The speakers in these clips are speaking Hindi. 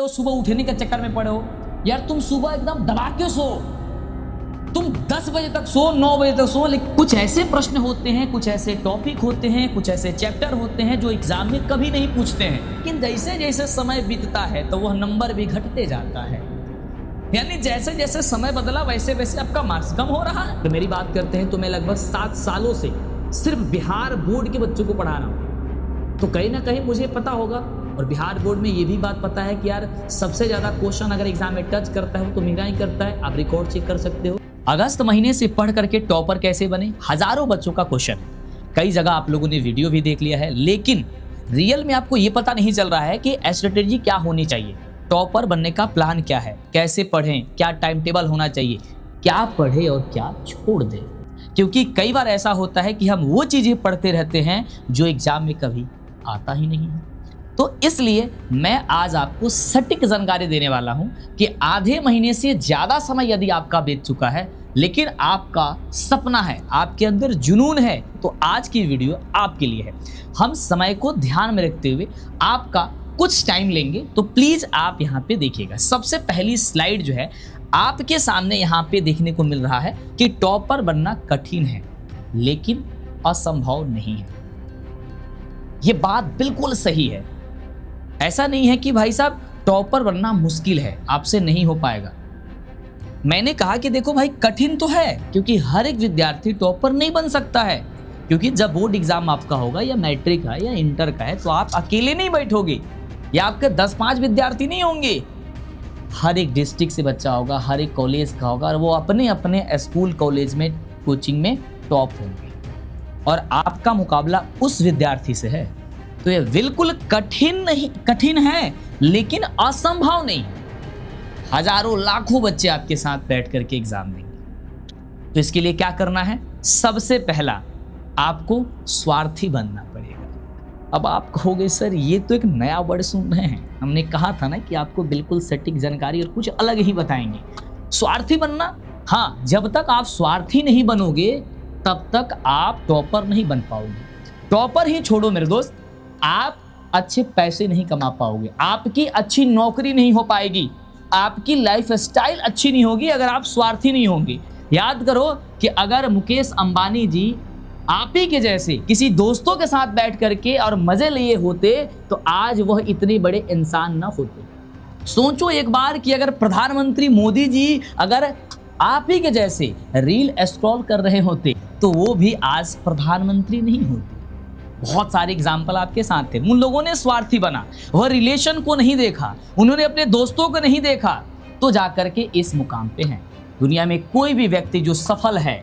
सुबह उठने के चक्कर में पड़े हो यार। तुम सुबह एकदम दबा के सो, तुम 10 बजे तक सो, 9 बजे तक सो, लेकिन कुछ ऐसे प्रश्न होते हैं, कुछ ऐसे टॉपिक होते हैं, कुछ ऐसे चैप्टर होते हैं जो एग्जाम में कभी नहीं पूछते हैं, लेकिन जैसे जैसे समय बीतता है तो वह नंबर भी घटते जाता है। यानी जैसे जैसे समय बदला वैसे वैसे आपका मार्क्स कम हो रहा है। तो मेरी बात करते हैं तो मैं लगभग 7 सालों से सिर्फ बिहार बोर्ड के बच्चों को पढ़ा रहा हूँ, तो कहीं ना कहीं मुझे पता होगा। और बिहार बोर्ड में ये भी बात पता है कि यार सबसे ज़्यादा क्वेश्चन अगर एग्जाम में टच करता है तो मेरा ही करता है। आप रिकॉर्ड चेक कर सकते हो। अगस्त महीने से पढ़ करके टॉपर कैसे बने, हजारों बच्चों का क्वेश्चन। कई जगह आप लोगों ने वीडियो भी देख लिया है, लेकिन रियल में आपको ये पता नहीं चल रहा है कि स्ट्रेटेजी क्या होनी चाहिए, टॉपर बनने का प्लान क्या है, कैसे पढ़ें, क्या टाइम टेबल होना चाहिए, क्या पढ़े और क्या छोड़ दें। क्योंकि कई बार ऐसा होता है कि हम वो चीज़ें पढ़ते रहते हैं जो एग्जाम में कभी आता ही नहीं है। तो इसलिए मैं आज आपको सटीक जानकारी देने वाला हूं कि आधे महीने से ज़्यादा समय यदि आपका बीत चुका है, लेकिन आपका सपना है, आपके अंदर जुनून है, तो आज की वीडियो आपके लिए है। हम समय को ध्यान में रखते हुए आपका कुछ टाइम लेंगे, तो प्लीज़ आप यहाँ पे देखिएगा। सबसे पहली स्लाइड जो है आपके सामने यहाँ पे देखने को मिल रहा है कि टॉपर बनना कठिन है लेकिन असंभव नहीं है। ये बात बिल्कुल सही है। ऐसा नहीं है कि भाई साहब टॉपर बनना मुश्किल है, आपसे नहीं हो पाएगा। मैंने कहा कि देखो भाई कठिन तो है, क्योंकि हर एक विद्यार्थी टॉपर नहीं बन सकता है। क्योंकि जब बोर्ड एग्जाम आपका होगा या मैट्रिक का या इंटर का है तो आप अकेले नहीं बैठोगे या आपके 10-5 विद्यार्थी नहीं होंगे। हर एक डिस्ट्रिक्ट से बच्चा होगा, हर एक कॉलेज का होगा, और वो अपने अपने स्कूल कॉलेज में कोचिंग में टॉप होंगे और आपका मुकाबला उस विद्यार्थी से है। तो ये बिल्कुल कठिन है लेकिन असंभव नहीं। हजारों लाखों बच्चे आपके साथ बैठ करके एग्जाम देंगे। तो इसके लिए क्या करना है? सबसे पहला आपको स्वार्थी बनना पड़ेगा। अब आप कहोगे सर ये तो एक नया वर्ड सुन रहे हैं, हमने कहा था ना कि आपको बिल्कुल सटीक जानकारी और कुछ अलग ही बताएंगे। स्वार्थी बनना, हाँ, जब तक आप स्वार्थी नहीं बनोगे तब तक आप टॉपर नहीं बन पाओगे। टॉपर ही छोड़ो मेरे दोस्त, आप अच्छे पैसे नहीं कमा पाओगे, आपकी अच्छी नौकरी नहीं हो पाएगी, आपकी लाइफ स्टाइल अच्छी नहीं होगी अगर आप स्वार्थी नहीं होंगे। याद करो कि अगर मुकेश अंबानी जी आप ही के जैसे किसी दोस्तों के साथ बैठ करके और मजे लिए होते तो आज वह इतने बड़े इंसान न होते। सोचो एक बार कि अगर प्रधानमंत्री मोदी जी अगर आप ही के जैसे रील स्क्रॉल कर रहे होते तो वो भी आज प्रधानमंत्री नहीं होते। बहुत सारे एग्जाम्पल आपके साथ थे। उन लोगों ने स्वार्थी बना, वह रिलेशन को नहीं देखा, उन्होंने अपने दोस्तों को नहीं देखा, तो जाकर के इस मुकाम पे हैं। दुनिया में कोई भी व्यक्ति जो सफल है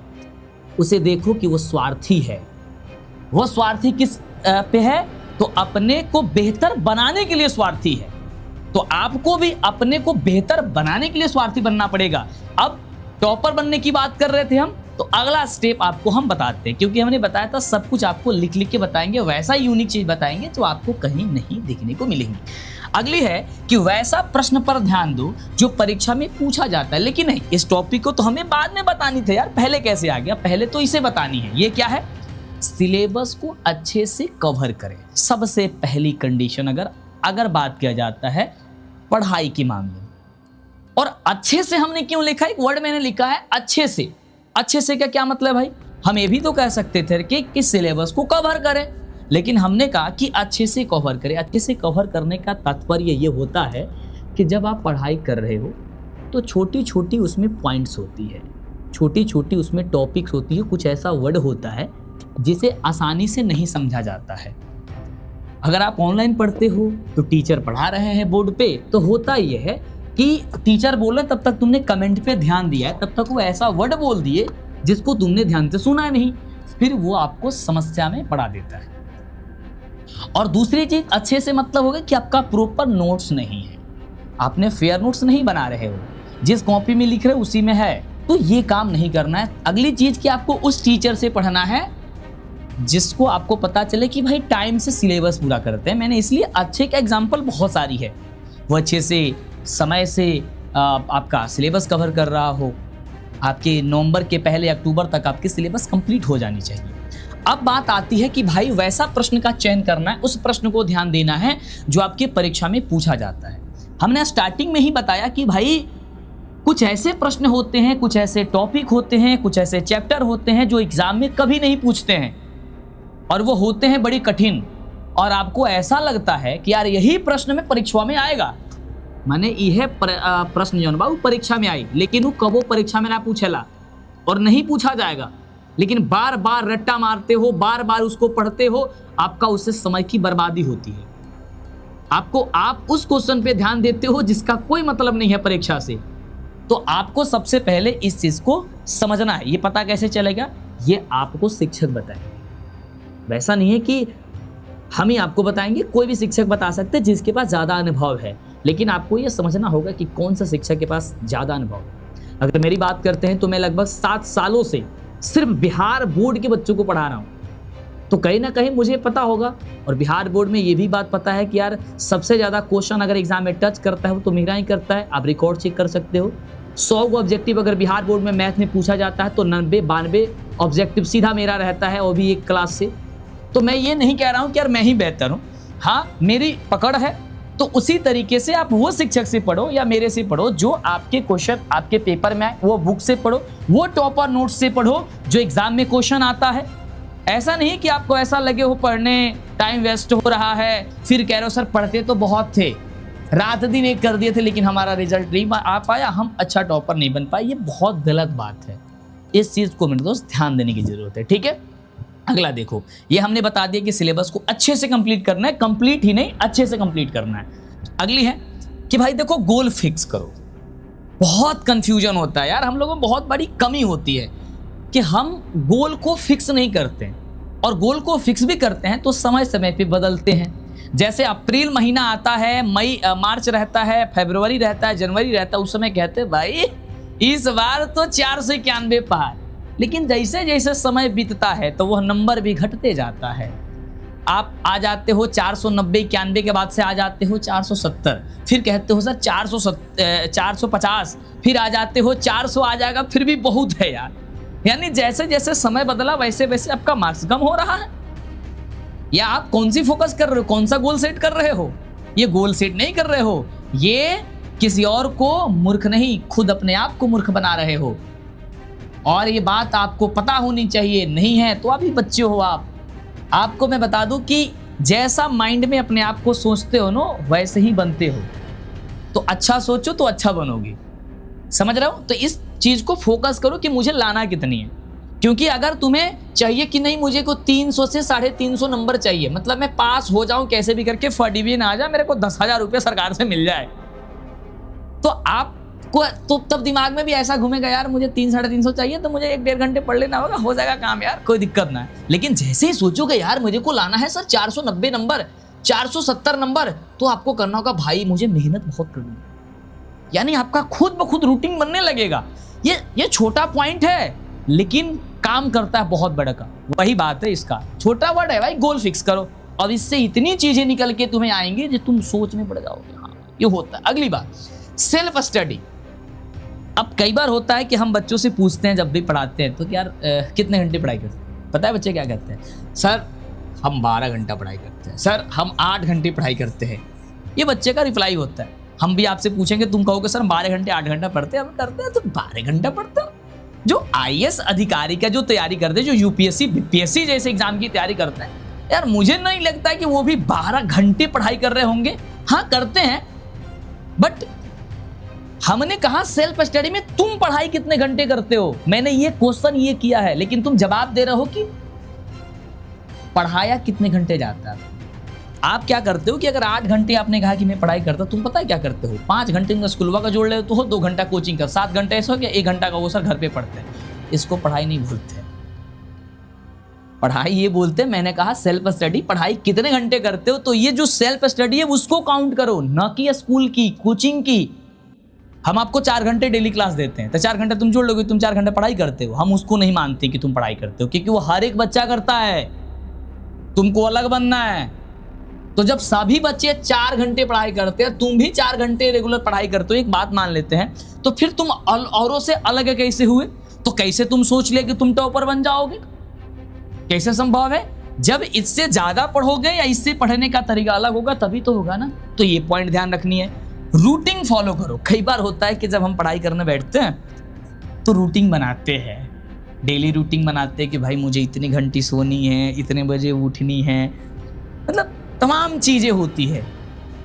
उसे देखो कि वो स्वार्थी है। वो स्वार्थी किस पे है? तो अपने को बेहतर बनाने के लिए स्वार्थी है। तो आपको भी अपने को बेहतर बनाने के लिए स्वार्थी बनना पड़ेगा। अब टॉपर बनने की बात कर रहे थे हम, तो अगला स्टेप आपको हम बताते हैं, क्योंकि हमने बताया था सब कुछ आपको लिख लिख के बताएंगे, वैसा यूनिक चीज बताएंगे जो आपको कहीं नहीं देखने को मिलेंगी। अगली है कि वैसा प्रश्न पर ध्यान दो जो परीक्षा में पूछा जाता है। लेकिन नहीं, इस टॉपिक को तो हमें बाद में बतानी थे यार, पहले कैसे आ गया? पहले तो इसे बतानी है। ये क्या है? सिलेबस को अच्छे से कवर करें। सबसे पहली कंडीशन अगर बात किया जाता है पढ़ाई के मामले में, और अच्छे से हमने क्यों लिखा? एक वर्ड मैंने लिखा है अच्छे से। अच्छे से का क्या मतलब भाई? हम ये भी तो कह सकते थे कि सिलेबस को कवर करें, लेकिन हमने कहा कि अच्छे से कवर करें। अच्छे से कवर करने का तात्पर्य ये होता है कि जब आप पढ़ाई कर रहे हो तो छोटी छोटी उसमें पॉइंट्स होती है, छोटी छोटी उसमें टॉपिक्स होती है, कुछ ऐसा वर्ड होता है जिसे आसानी से नहीं समझा जाता है। अगर आप ऑनलाइन पढ़ते हो तो टीचर पढ़ा रहे हैं बोर्ड पे, तो होता यह है कि टीचर बोले तब तक तुमने कमेंट पे ध्यान दिया है, तब तक वो ऐसा वर्ड बोल दिए जिसको तुमने ध्यान से सुना नहीं, फिर वो आपको समस्या में पड़ा देता है। और दूसरी चीज, अच्छे से मतलब होगा कि आपका प्रॉपर नोट्स नहीं है, आपने फेयर नोट्स नहीं बना रहे हो, जिस कॉपी में लिख रहे हो उसी में है, तो ये काम नहीं करना है। अगली चीज कि आपको उस टीचर से पढ़ना है जिसको आपको पता चले कि भाई टाइम से सिलेबस पूरा करते हैं। मैंने इसलिए अच्छे का एग्जाम्पल बहुत सारी है, वो अच्छे से समय से आपका सिलेबस कवर कर रहा हो, आपके नवंबर के पहले अक्टूबर तक आपकी सिलेबस कंप्लीट हो जानी चाहिए। अब बात आती है कि भाई वैसा प्रश्न का चयन करना है, उस प्रश्न को ध्यान देना है जो आपकी परीक्षा में पूछा जाता है। हमने स्टार्टिंग में ही बताया कि भाई कुछ ऐसे प्रश्न होते हैं, कुछ ऐसे टॉपिक होते हैं, कुछ ऐसे चैप्टर होते हैं जो एग्जाम में कभी नहीं पूछते हैं और वो होते हैं बड़ी कठिन, और आपको ऐसा लगता है कि यार यही प्रश्न में परीक्षा में आएगा, माने यह प्रश्न जो बाबू परीक्षा में आई, लेकिन वो कबो परीक्षा में ना पूछेला और नहीं पूछा जाएगा, लेकिन बार बार रट्टा मारते हो, बार बार उसको पढ़ते हो, आपका उससे समय की बर्बादी होती है। आप उस क्वेश्चन पे ध्यान देते हो जिसका कोई मतलब नहीं है परीक्षा से। तो आपको सबसे पहले इस चीज को समझना है। ये पता कैसे चलेगा? ये आपको शिक्षक बताएंगे। वैसा नहीं है कि हम ही आपको बताएंगे, कोई भी शिक्षक बता सकते हैं जिसके पास ज्यादा अनुभव है, लेकिन आपको ये समझना होगा कि कौन सा शिक्षक के पास ज्यादा अनुभव है। अगर मेरी बात करते हैं तो मैं लगभग 7 सालों से सिर्फ बिहार बोर्ड के बच्चों को पढ़ा रहा हूँ, तो कहीं ना कहीं मुझे पता होगा। और बिहार बोर्ड में ये भी बात पता है कि यार सबसे ज्यादा क्वेश्चन अगर एग्जाम में टच करता है वो तो मेरा ही करता है। आप रिकॉर्ड चेक कर सकते हो। 100 ऑब्जेक्टिव अगर बिहार बोर्ड में मैथ में पूछा जाता है तो 90-92 ऑब्जेक्टिव सीधा मेरा रहता है, वो भी एक क्लास से। तो मैं ये नहीं कह रहा हूँ कि यार मैं ही बेहतर हूँ, हाँ मेरी पकड़ है। तो उसी तरीके से आप वो शिक्षक से पढ़ो या मेरे से पढ़ो जो आपके क्वेश्चन आपके पेपर में आए, वो बुक से पढ़ो, वो टॉपर नोट्स से पढ़ो जो एग्जाम में क्वेश्चन आता है। ऐसा नहीं कि आपको ऐसा लगे हो पढ़ने टाइम वेस्ट हो रहा है, फिर कह रहे हो सर पढ़ते तो बहुत थे, रात दिन एक कर दिए थे लेकिन हमारा रिजल्ट नहीं आ पाया, हम अच्छा टॉपर नहीं बन पाए। ये बहुत गलत बात है। इस चीज को मेरे दोस्त ध्यान देने की जरूरत है, ठीक है। अगला देखो, ये हमने बता दिया कि सिलेबस को अच्छे से कंप्लीट करना है, कंप्लीट ही नहीं अच्छे से कंप्लीट करना है। अगली है कि भाई देखो गोल फिक्स करो। बहुत कंफ्यूजन होता है यार, हम लोगों में बहुत बड़ी कमी होती है कि हम गोल को फिक्स नहीं करते, और गोल को फिक्स भी करते हैं तो समय समय पे बदलते हैं। जैसे अप्रैल महीना आता है, मार्च रहता है, फरवरी रहता है, जनवरी रहता है, उस समय कहते हैं भाई इस बार तो 491 पार, लेकिन जैसे जैसे समय बीतता है तो वह नंबर भी घटते जाता है। आप आ जाते हो 490-91 के बाद से आ जाते हो 470, फिर कहते हो सर 450, फिर आ जाते हो 400 आ जाएगा, फिर भी बहुत है यार। यानी जैसे जैसे समय बदला वैसे वैसे आपका मार्क्स कम हो रहा है। या आप कौन सी फोकस कर रहे हो, कौन सा गोल सेट कर रहे हो? ये गोल सेट नहीं कर रहे हो, ये किसी और को मूर्ख नहीं, खुद अपने आप को मूर्ख बना रहे हो। और ये बात आपको पता होनी चाहिए, नहीं है तो अभी बच्चे हो आप। आपको मैं बता दूं कि जैसा माइंड में अपने आप को सोचते हो ना वैसे ही बनते हो। तो अच्छा सोचो तो अच्छा बनोगे, समझ रहे हो? तो इस चीज को फोकस करो कि मुझे लाना कितनी है। क्योंकि अगर तुम्हें चाहिए कि नहीं मुझे को 300 से 350 नंबर चाहिए, मतलब मैं पास हो जाऊं कैसे भी करके, फर्स्ट डिवीजन आ जाए, मेरे को 10,000 रुपये सरकार से मिल जाए, तो आपको तो तब दिमाग में भी ऐसा घूमेगा यार मुझे 300-350 चाहिए तो मुझे 1-1.5 घंटे पढ़ लेना होगा, हो जाएगा काम यार, कोई दिक्कत ना है। लेकिन जैसे ही सोचोगे यार मुझे को लाना है सर 490 नंबर, 470 नंबर, तो आपको करना होगा भाई मुझे मेहनत बहुत करनी है। यानी आपका खुद ब खुद रूटीन बनने लगेगा। ये छोटा पॉइंट है लेकिन काम करता है बहुत बड़ा का। वही बात है इसका, छोटा वर्ड है भाई, गोल फिक्स करो और इससे इतनी चीजें निकल के तुम्हें आएंगी जो तुम सोच में पड़ जाओगे। हाँ ये होता है। अगली बात, सेल्फ स्टडी। अब कई बार होता है कि हम बच्चों से पूछते हैं जब भी पढ़ाते हैं तो यार कितने घंटे पढ़ाई करते हैं? पता है बच्चे क्या कहते हैं? सर हम 12 घंटा पढ़ाई करते हैं, सर हम 8 घंटे पढ़ाई करते हैं। ये बच्चे का रिप्लाई होता है। हम भी आपसे पूछेंगे, तुम कहोगे सर हम 12 घंटे 8 घंटा पढ़ते हैं, हम करते हैं तो 12 घंटा पढ़ते हो। जो IAS अधिकारी का जो तैयारी करते हैं, जो UPSC BPSC जैसे एग्जाम की तैयारी करते हैं, यार मुझे नहीं लगता कि वो भी 12 घंटे पढ़ाई कर रहे होंगे। हाँ करते हैं, बट हमने कहा सेल्फ स्टडी में तुम पढ़ाई कितने घंटे करते हो। मैंने ये क्वेश्चन ये किया है, लेकिन तुम जवाब दे रहे हो कि पढ़ाया कितने घंटे जाता है। आप क्या करते हो कि अगर 8 घंटे आपने कहा कि मैं पढ़ाई करता हूं, तुम पता है क्या करते हो? 5 घंटे का स्कूलवा का जोड़ ले तो हो, 2 घंटा कोचिंग का, 7 घंटे ऐसा हो गया, 1 घंटा का वो सर घर पे पढ़ते हैं। इसको पढ़ाई नहीं बोलते, पढ़ाई ये बोलते हैं। मैंने कहा सेल्फ स्टडी, पढ़ाई कितने घंटे करते हो, तो ये जो सेल्फ स्टडी है उसको काउंट करो, न कि स्कूल की कोचिंग की। हम आपको 4 घंटे डेली क्लास देते हैं तो 4 घंटे तुम जोड़ लोगे, तुम 4 घंटे पढ़ाई करते हो। हम उसको नहीं मानते कि तुम पढ़ाई करते हो, क्योंकि वो हर एक बच्चा करता है, तुमको अलग बनना है। तो जब सभी बच्चे 4 घंटे पढ़ाई करते हैं, तुम भी 4 घंटे रेगुलर पढ़ाई करते हो, एक बात मान लेते हैं, तो फिर तुम औरों से अलग कैसे हुए? तो कैसे तुम सोच ले कि तुम टॉपर बन जाओगे? कैसे संभव है? जब इससे ज्यादा पढ़ोगे या इससे पढ़ने का तरीका अलग होगा तभी तो होगा ना। तो ये पॉइंट ध्यान रखनी है। रूटीन फॉलो करो। कई बार होता है कि जब हम पढ़ाई करने बैठते हैं तो रूटीन बनाते हैं, डेली रूटीन बनाते हैं कि भाई मुझे इतनी घंटी सोनी है, इतने बजे उठनी है, मतलब तमाम चीज़ें होती है,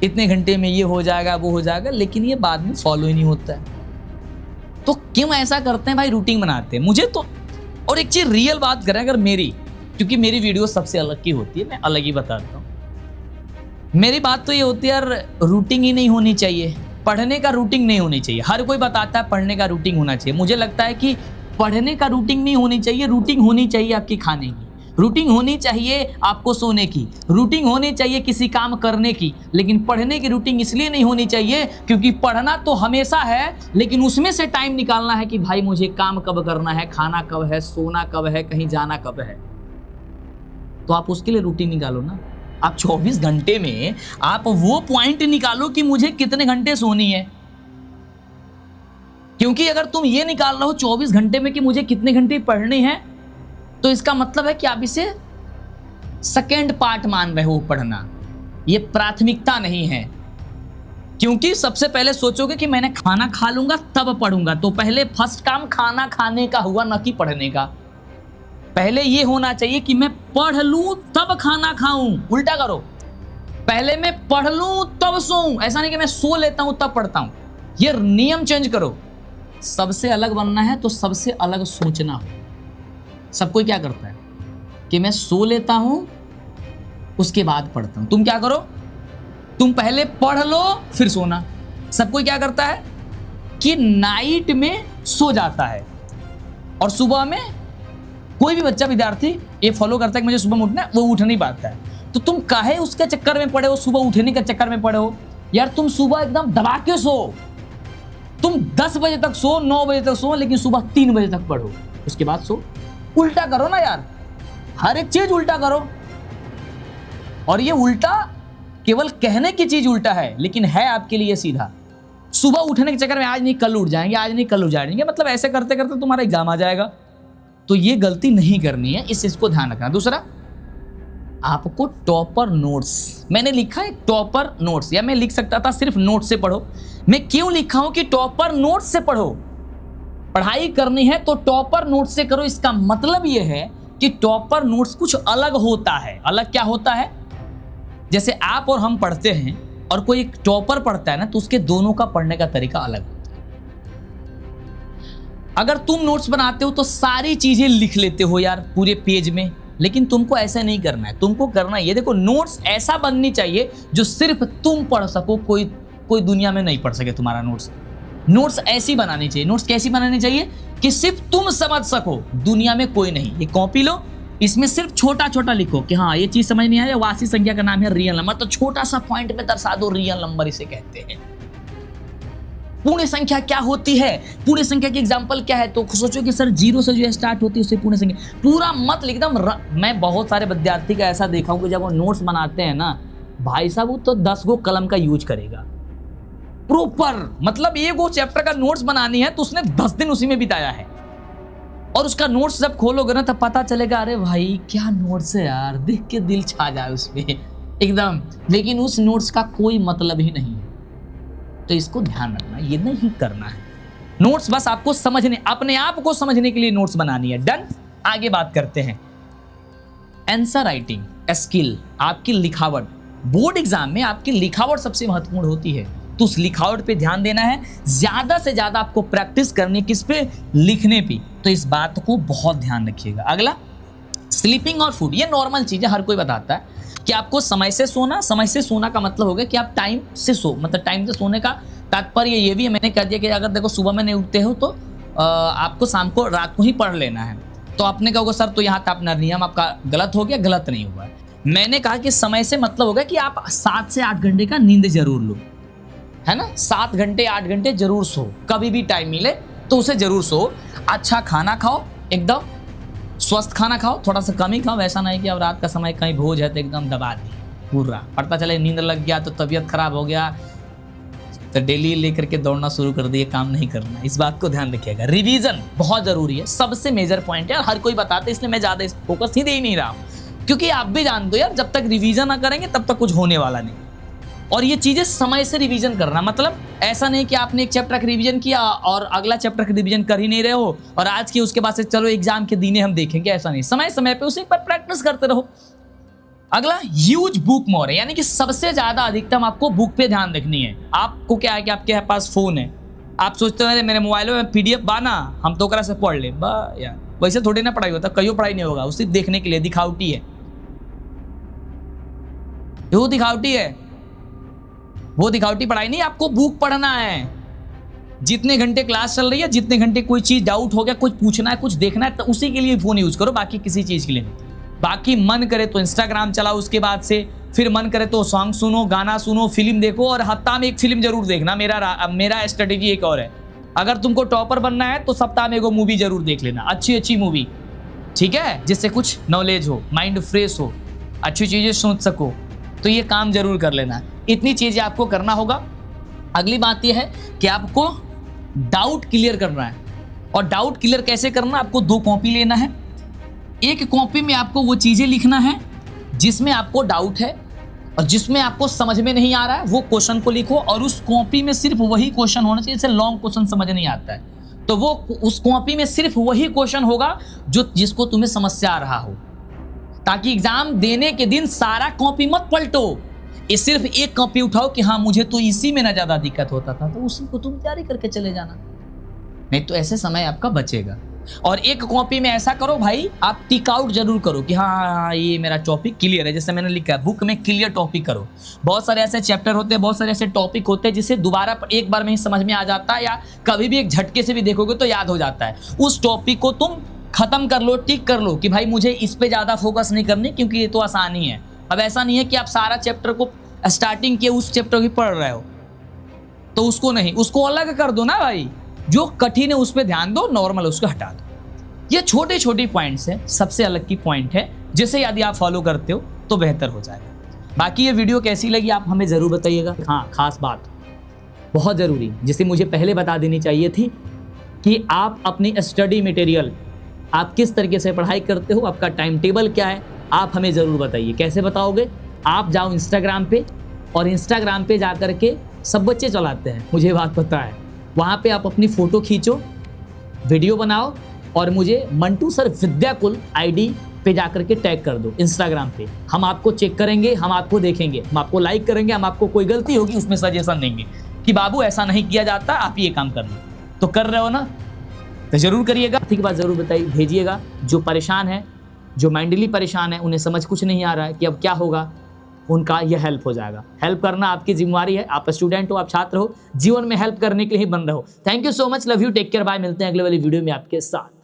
इतने घंटे में ये हो जाएगा वो हो जाएगा, लेकिन ये बाद में फॉलो ही नहीं होता है। तो क्यों ऐसा करते हैं भाई? रूटीन बनाते हैं। मुझे तो, और एक चीज़ रियल बात करें अगर मेरी, क्योंकि मेरी वीडियो सबसे अलग की होती है, मैं अलग ही बताता हूँ। मेरी बात तो ये होती है यार, रूटीन ही नहीं होनी चाहिए, पढ़ने का रूटीन नहीं होनी चाहिए। हर कोई बताता है पढ़ने का रूटीन होना चाहिए, मुझे लगता है कि पढ़ने का रूटीन नहीं होनी चाहिए, रूटीन होनी चाहिए आपकी खाने की, रूटीन होनी चाहिए आपको सोने की, रूटीन होनी चाहिए किसी काम करने की, लेकिन पढ़ने की रूटीन इसलिए नहीं होनी चाहिए क्योंकि पढ़ना तो हमेशा है, लेकिन उसमें से टाइम निकालना है कि भाई मुझे काम कब करना है, खाना कब है, सोना कब है, कहीं जाना कब है। तो आप उसके लिए रूटीन निकालो ना। आप 24 घंटे में आप वो पॉइंट निकालो कि मुझे कितने घंटे सोनी है, क्योंकि अगर तुम ये निकाल रहे हो 24 घंटे में कि मुझे कितने घंटे पढ़ने हैं, तो इसका मतलब है कि आप इसे सेकेंड पार्ट मान रहे हो पढ़ना, ये प्राथमिकता नहीं है। क्योंकि सबसे पहले सोचोगे कि मैंने खाना खा लूंगा तब पढ़ूंगा, तो पहले फर्स्ट काम खाना खाने का हुआ, न कि पढ़ने का। पहले ये होना चाहिए कि मैं पढ़ लूं तब खाना खाऊं, उल्टा करो, पहले मैं पढ़ लूं तब सोऊं, ऐसा नहीं कि मैं सो लेता हूं तब पढ़ता हूं। ये नियम चेंज करो। सबसे अलग बनना है तो सबसे अलग सोचना हो। सब कोई क्या करता है कि मैं सो लेता हूं उसके बाद पढ़ता हूं, तुम क्या करो, तुम पहले पढ़ लो फिर सोना। सब कोई क्या करता है कि नाइट में सो जाता है और सुबह में, कोई भी बच्चा विद्यार्थी ये फॉलो करता है कि मुझे सुबह में उठना है, वो उठ नहीं पाता है। तो तुम काहे उसके चक्कर में पड़े हो, सुबह उठने के चक्कर में पड़े हो? यार तुम सुबह एकदम दबा के सो, तुम 10 बजे तक सो, 9 बजे तक सो, लेकिन सुबह 3 बजे तक पढ़ो, उसके बाद सो। उल्टा करो ना यार, हर एक चीज उल्टा करो। और ये उल्टा केवल कहने की चीज उल्टा है, लेकिन है आपके लिए सीधा। सुबह उठने के चक्कर में आज नहीं कल उठ जाएंगे, आज नहीं कल उठ जाएंगे, मतलब ऐसे करते करते तुम्हारा एग्जाम आ जाएगा। तो ये गलती नहीं करनी है, इस चीज को ध्यान रखना। दूसरा, आपको टॉपर नोट्स, मैंने लिखा है टॉपर नोट्स, या मैं लिख सकता था सिर्फ नोट्स से पढ़ो। मैं क्यों लिखा हूं कि टॉपर नोट्स से पढ़ो? पढ़ाई करनी है तो टॉपर नोट्स से करो। इसका मतलब यह है कि टॉपर नोट्स कुछ अलग होता है। अलग क्या होता है? जैसे आप और हम पढ़ते हैं और कोई एक टॉपर पढ़ता है ना, तो उसके दोनों का पढ़ने का तरीका अलग होता है। अगर तुम नोट्स बनाते हो तो सारी चीजें लिख लेते हो यार पूरे पेज में, लेकिन तुमको ऐसा नहीं करना है। तुमको करना ये देखो, नोट्स ऐसा बननी चाहिए जो सिर्फ तुम पढ़ सको, कोई दुनिया में नहीं पढ़ सके तुम्हारा नोट्स। नोट्स ऐसी बनानी चाहिए। नोट्स कैसी बनानी चाहिए कि सिर्फ तुम समझ सको, दुनिया में कोई नहीं। ये कॉपी लो, इसमें सिर्फ छोटा छोटा लिखो कि हाँ ये चीज समझ नहीं आया, वासी संख्या का नाम है रियल नंबर, तो छोटा सा पॉइंट में दर्शा दो, रियल नंबर इसे कहते हैं। पूर्ण संख्या क्या होती है, पूर्ण संख्या की एग्जांपल क्या है, तो सोचो कि सर 0 से जो स्टार्ट होती है उससे पूर्ण संख्या, पूरा मत लिख दम। मैं बहुत सारे विद्यार्थी का ऐसा देखा हूं कि जब वो नोट्स बनाते हैं ना, भाई साहब वो तो 10 गो कलम का यूज करेगा प्रॉपर। मतलब एक वो चैप्टर का नोट्स बनानी है तो उसने 10 दिन उसी में बिताया है, और उसका नोट्स जब खोलोगे ना तब पता चलेगा अरे भाई क्या नोट्स है यार, देख के दिल छा जाए उसमें एकदम, लेकिन उस नोट्स का कोई मतलब ही नहीं है। तो इसको ध्यान रखना, ये नहीं करना है। नोट्स बस आपको समझने, अपने आप को समझने के लिए नोट्स बनानी है। डन। आगे बात करते हैं आंसर राइटिंग स्किल, आपकी लिखावट। बोर्ड एग्जाम में आपकी लिखावट सबसे महत्वपूर्ण होती है, तो उस लिखावट पे ध्यान देना है। ज्यादा से ज्यादा आपको प्रैक्टिस करनी, किस पे? लिखने पे। तो इस बात को बहुत ध्यान रखिएगा। अगला, स्लीपिंग और फूड। ये नॉर्मल चीज है, हर कोई बताता है कि आपको समय से सोना। समय से सोना का मतलब हो गया कि आप टाइम से सो, मतलब टाइम से सोने का तात्पर्य ये भी है, मैंने कह दिया कि अगर देखो सुबह में नहीं उठते हो तो आपको शाम को, रात को ही पढ़ लेना है। तो आपने कहोगे सर तो यहाँ अपना नियम आपका गलत हो गया। गलत नहीं हुआ है। मैंने कहा कि समय से मतलब होगा कि आप 7 से 8 घंटे का नींद जरूर लो, है ना। 7 घंटे 8 घंटे जरूर सो, कभी भी टाइम मिले तो उसे जरूर सो। अच्छा खाना खाओ, एकदम स्वस्थ खाना खाओ, थोड़ा सा कम ही खाओ। ऐसा नहीं कि अब रात का समय कहीं भोज है तो एकदम दबा दी पूरा, पता चले नींद लग गया तो तबीयत खराब हो गया तो डेली लेकर के दौड़ना शुरू कर दिए, काम नहीं करना। इस बात को ध्यान रखिएगा। रिवीजन बहुत जरूरी है, सबसे मेजर पॉइंट है, हर कोई बताते, इसलिए मैं ज्यादा फोकस ही दे ही नहीं रहा हूँ, क्योंकि आप भी जानते हो यार, जब तक रिवीजन ना करेंगे तब तक कुछ होने वाला नहीं। और ये चीजें समय से रिवीजन करना, मतलब ऐसा नहीं कि आपने एक चैप्टर का रिवीजन किया और अगला चैप्टर का रिवीजन कर ही नहीं रहे हो और आज की उसके बाद से चलो एग्जाम के दिन हम देखेंगे, ऐसा नहीं। समय समय पे उसे एक बार प्रैक्टिस करते रहो। अगला, यूज बुक मोर, यानी कि सबसे ज्यादा अधिकतम आपको बुक पे ध्यान रखनी है। आपको क्या है कि आपके पास फोन है, आप सोचते हो मेरे मोबाइल में पीडीएफ बाना हम तो ओकरा से पढ़ ले बा यार, वैसे थोड़ी ना पढ़ाई होता, कहीं पढ़ाई नहीं होगा, उसे देखने के लिए दिखावटी है, वो दिखावटी है, वो दिखावटी पढ़ाई नहीं। आपको बुक पढ़ना है, जितने घंटे क्लास चल रही है, जितने घंटे कोई चीज डाउट हो गया, कुछ पूछना है, कुछ देखना है, तो उसी के लिए फोन यूज करो, बाकी किसी चीज के लिए नहीं। बाकी मन करे तो इंस्टाग्राम चलाओ, उसके बाद से फिर मन करे तो सॉन्ग सुनो, गाना सुनो, फिल्म देखो, और हफ्ता में एक फिल्म जरूर देखना। मेरा स्ट्रेटेजी एक और है, अगर तुमको टॉपर बनना है तो सप्ताह में एगो मूवी जरूर देख लेना, अच्छी अच्छी मूवी, ठीक है, जिससे कुछ नॉलेज हो, माइंड फ्रेश हो, अच्छी चीजें सोच सको, तो ये काम जरूर कर लेना। इतनी चीजें आपको करना होगा। अगली बात यह है कि आपको डाउट क्लियर करना है, और डाउट क्लियर कैसे करना, आपको 2 कॉपी लेना है। एक कॉपी में आपको वो चीजें लिखना है जिसमें आपको डाउट है और जिसमें आपको समझ में नहीं आ रहा है, वो क्वेश्चन को लिखो, और उस कॉपी में सिर्फ वही क्वेश्चन होना चाहिए। जैसे लॉन्ग क्वेश्चन समझ नहीं आता है तो वो उस कॉपी में सिर्फ वही क्वेश्चन होगा जिसको तुम्हें समस्या आ रहा हो, ताकि एग्जाम देने के दिन सारा कॉपी मत पलटो, ये सिर्फ एक कॉपी उठाओ कि हाँ मुझे तो इसी में ना ज्यादा दिक्कत होता था, तो उसी को तुम तैयारी करके चले जाना, नहीं तो ऐसे समय आपका बचेगा। और एक कॉपी में ऐसा करो भाई, आप टिक आउट जरूर करो कि हाँ ये मेरा टॉपिक क्लियर है, जैसे मैंने लिखा है बुक में क्लियर टॉपिक करो। बहुत सारे ऐसे चैप्टर होते हैं, बहुत सारे ऐसे टॉपिक होते हैं जिसे दोबारा एक बार में ही समझ में आ जाता है, या कभी भी एक झटके से भी देखोगे तो याद हो जाता है। उस टॉपिक को तुम खत्म कर लो, टिक कर लो कि भाई मुझे इस पे ज्यादा फोकस नहीं करनी, क्योंकि ये तो आसानी है। अब ऐसा नहीं है कि आप सारा चैप्टर को स्टार्टिंग के उस चैप्टर की पढ़ रहे हो, तो उसको नहीं, उसको अलग कर दो ना भाई, जो कठिन है उस पर ध्यान दो, नॉर्मल उसको हटा दो। ये छोटे छोटे पॉइंट्स हैं, सबसे अलग की पॉइंट है, जिसे यदि आप फॉलो करते हो तो बेहतर हो जाएगा। बाकी ये वीडियो कैसी लगी आप हमें ज़रूर बताइएगा। हाँ, खास बात बहुत ज़रूरी जिसे मुझे पहले बता देनी चाहिए थी कि आप अपनी स्टडी मटेरियल आप किस तरीके से पढ़ाई करते हो, आपका टाइम टेबल क्या है, आप हमें ज़रूर बताइए। कैसे बताओगे? आप जाओ इंस्टाग्राम पे, और इंस्टाग्राम पे जा कर के सब बच्चे चलाते हैं, मुझे बात पता है, वहाँ पे आप अपनी फ़ोटो खींचो, वीडियो बनाओ, और मुझे मंटू सर विद्याकुल आईडी पे जाकर के टैग कर दो इंस्टाग्राम पे। हम आपको चेक करेंगे, हम आपको देखेंगे, हम आपको लाइक करेंगे, हम आपको कोई गलती होगी उसमें सजेशन देंगे कि बाबू ऐसा नहीं किया जाता, आप ये काम करना। तो कर रहे हो ना, तो जरूर करिएगा। ठीक बात जरूर बताइए, भेजिएगा। जो परेशान है, जो माइंडली परेशान है, उन्हें समझ कुछ नहीं आ रहा है कि अब क्या होगा, उनका यह हेल्प हो जाएगा। हेल्प करना आपकी जिम्मेवारी है, आप स्टूडेंट हो, आप छात्र हो, जीवन में हेल्प करने के लिए ही बन रहे हो। Thank you so much, love you, take care, bye. मिलते हैं अगले वाली वीडियो में आपके साथ।